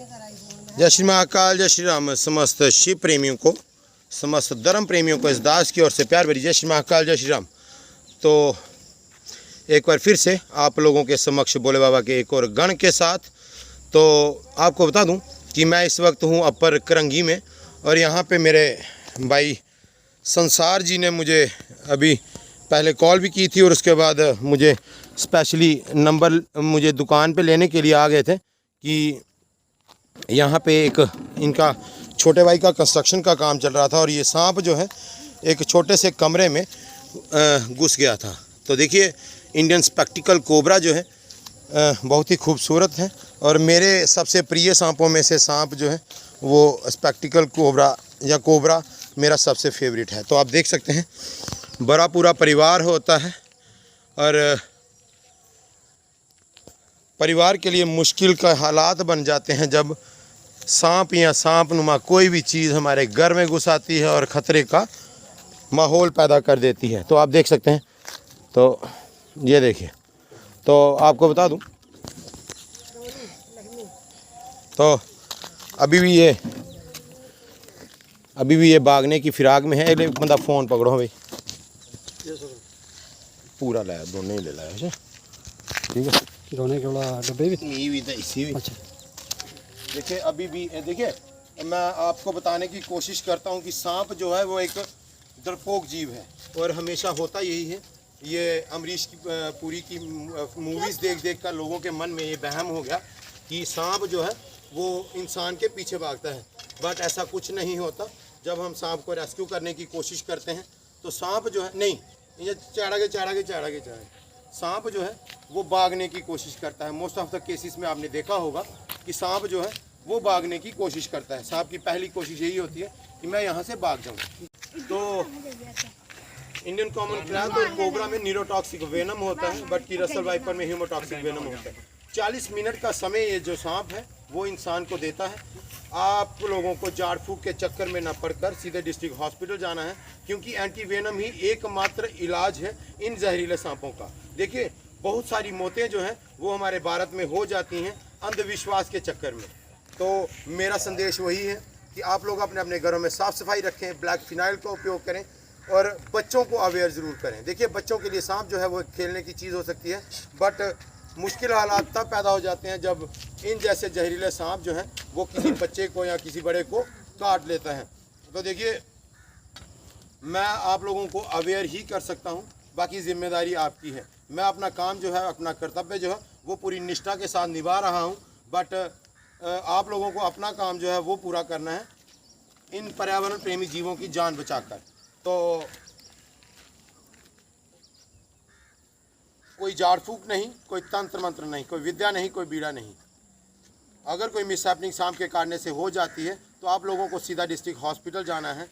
जय श्री महाकाल, जय श्री राम। समस्त शिव प्रेमियों को, समस्त धर्म प्रेमियों को इस दास की ओर से प्यार भरी जय श्री महाकाल, जय श्री राम। तो एक बार फिर से आप लोगों के समक्ष भोले बाबा के एक और गण के साथ। तो आपको बता दूं कि मैं इस वक्त हूं अपर करंगी में, और यहां पे मेरे भाई संसार जी ने मुझे अभी पहले कॉल भी की थी, और उसके बाद मुझे स्पेशली नंबर मुझे दुकान पे लेने के लिए आ गए थे कि यहाँ पे एक इनका छोटे भाई का कंस्ट्रक्शन का काम चल रहा था, और ये सांप जो है एक छोटे से कमरे में घुस गया था। तो देखिए इंडियन स्पेक्टिकल कोबरा जो है बहुत ही खूबसूरत है, और मेरे सबसे प्रिय सांपों में से सांप जो है वो स्पेक्टिकल कोबरा या कोबरा मेरा सबसे फेवरेट है। तो आप देख सकते हैं बड़ा पूरा परिवार होता है, और परिवार के लिए मुश्किल का हालात बन जाते हैं जब सांप या सांप नुमा कोई भी चीज़ हमारे घर में घुस आती है और ख़तरे का माहौल पैदा कर देती है। तो आप देख सकते हैं, तो ये देखिए, तो आपको बता दूं तो अभी भी ये भागने की फिराक में है। बंदा फ़ोन पकड़ो भाई, पूरा लाया, दोनों ही ले लाया। ठीक है, दोनों के वाला डब्बे भी इसी भी। अच्छा, देखिए अभी भी देखिए, मैं आपको बताने की कोशिश करता हूँ कि सांप जो है वो एक डरपोक जीव है, और हमेशा होता यही है। ये अमरीश की पूरी की मूवीज़ देख कर लोगों के मन में ये वहम हो गया कि सांप जो है वो इंसान के पीछे भागता है, बट ऐसा कुछ नहीं होता। जब हम सांप को रेस्क्यू करने की कोशिश करते हैं तो सांप जो है नहीं, ये चाड़ा के सांप जो है वो भागने की कोशिश करता है। मोस्ट ऑफ द केसेस में आपने देखा होगा कि सांप जो है वो भागने की कोशिश करता है। सांप की पहली कोशिश यही होती है कि मैं यहाँ से भाग जाऊँ। तो इंडियन कॉमन क्रैब और कोबरा में न्यूरोटॉक्सिक वेनम होता है, बट की रसल वाइपर में हीमोटॉक्सिक वेनम होता है। 40 मिनट का समय ये जो सांप है वो इंसान को देता है। आप लोगों को झाड़ फूक के चक्कर में न पड़कर सीधे डिस्ट्रिक्ट हॉस्पिटल जाना है, क्योंकि एंटी वेनम ही एकमात्र इलाज है इन जहरीले सांपों का। देखिए बहुत सारी मौतें जो हैं वो हमारे भारत में हो जाती हैं अंधविश्वास के चक्कर में। तो मेरा संदेश वही है कि आप लोग अपने अपने घरों में साफ़ सफाई रखें, ब्लैक फिनाइल का उपयोग करें, और बच्चों को अवेयर ज़रूर करें। देखिए बच्चों के लिए सांप जो है वो खेलने की चीज़ हो सकती है, बट मुश्किल हालात तब पैदा हो जाते हैं जब इन जैसे जहरीले सांप जो हैं वो किसी बच्चे को या किसी बड़े को काट लेता है। तो देखिए मैं आप लोगों को अवेयर ही कर सकता हूं, बाकी जिम्मेदारी आपकी है। मैं अपना काम जो है, अपना कर्तव्य जो है वो पूरी निष्ठा के साथ निभा रहा हूं, बट आप लोगों को अपना काम जो है वो पूरा करना है इन पर्यावरण प्रेमी जीवों की जान बचाकर। तो कोई झाड़ फूक नहीं, कोई तंत्र मंत्र नहीं, कोई विद्या नहीं, कोई बीड़ा नहीं। अगर कोई मिसहैपनिंग सांप के काटने से हो जाती है तो आप लोगों को सीधा डिस्ट्रिक्ट हॉस्पिटल जाना है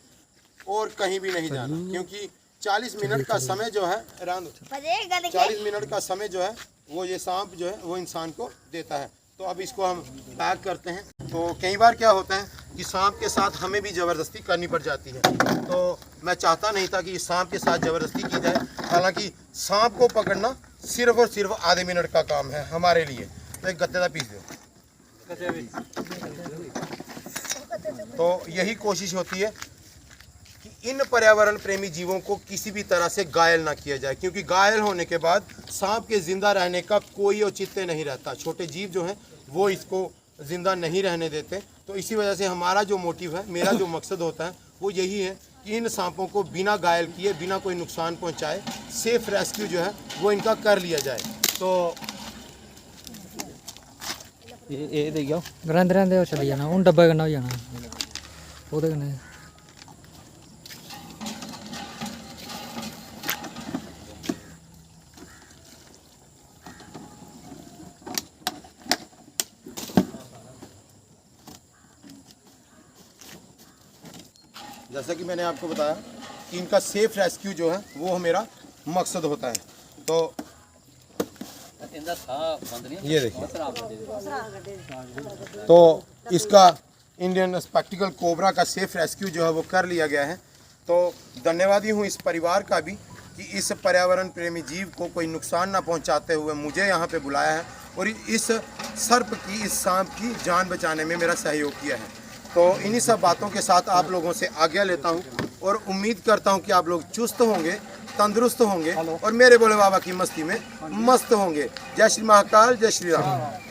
और कहीं भी नहीं जाना, क्योंकि 40 मिनट का समय जो है 40 मिनट का समय जो है वो ये सांप जो है वो इंसान को देता है। तो अब इसको हम पैक करते हैं। तो कई बार क्या होता है कि सांप के साथ हमें भी ज़बरदस्ती करनी पड़ जाती है, तो मैं चाहता नहीं था कि इस सांप के साथ ज़बरदस्ती की जाए। हालांकि सांप को पकड़ना सिर्फ और सिर्फ आधे मिनट का काम है हमारे लिए। तो एक गत्ते का पीस दो। तो यही कोशिश होती है कि इन पर्यावरण प्रेमी जीवों को किसी भी तरह से घायल ना किया जाए, क्योंकि घायल होने के बाद सांप के जिंदा रहने का कोई औचित्य नहीं रहता। छोटे जीव जो हैं वो इसको जिंदा नहीं रहने देते। तो इसी वजह से हमारा जो मोटिव है, मेरा जो मकसद होता है वो यही है कि इन सांपों को बिना घायल किए, बिना कोई नुकसान पहुंचाए सेफ रेस्क्यू जो है वो इनका कर लिया जाए। तो ये देखियो रहंदे चले जाना, उन डब्बे कन्नै हो जाना ओदे कन्नै। जैसा कि मैंने आपको बताया कि इनका सेफ रेस्क्यू जो है वो मेरा मकसद होता है। तो ये देखिए, तो इसका इंडियन स्पेक्टिकल कोबरा का सेफ रेस्क्यू जो है वो कर लिया गया है। तो धन्यवादी हूँ इस परिवार का भी कि इस पर्यावरण प्रेमी जीव को कोई नुकसान ना पहुंचाते हुए मुझे यहाँ पे बुलाया है और इस सर्प की, इस सांप की जान बचाने में मेरा सहयोग किया है। तो इन्हीं सब बातों के साथ आप लोगों से आज्ञा लेता हूँ और उम्मीद करता हूँ कि आप लोग चुस्त होंगे, तंदुरुस्त होंगे और मेरे भोले बाबा की मस्ती में मस्त होंगे। जय श्री महाकाल, जय श्री राम।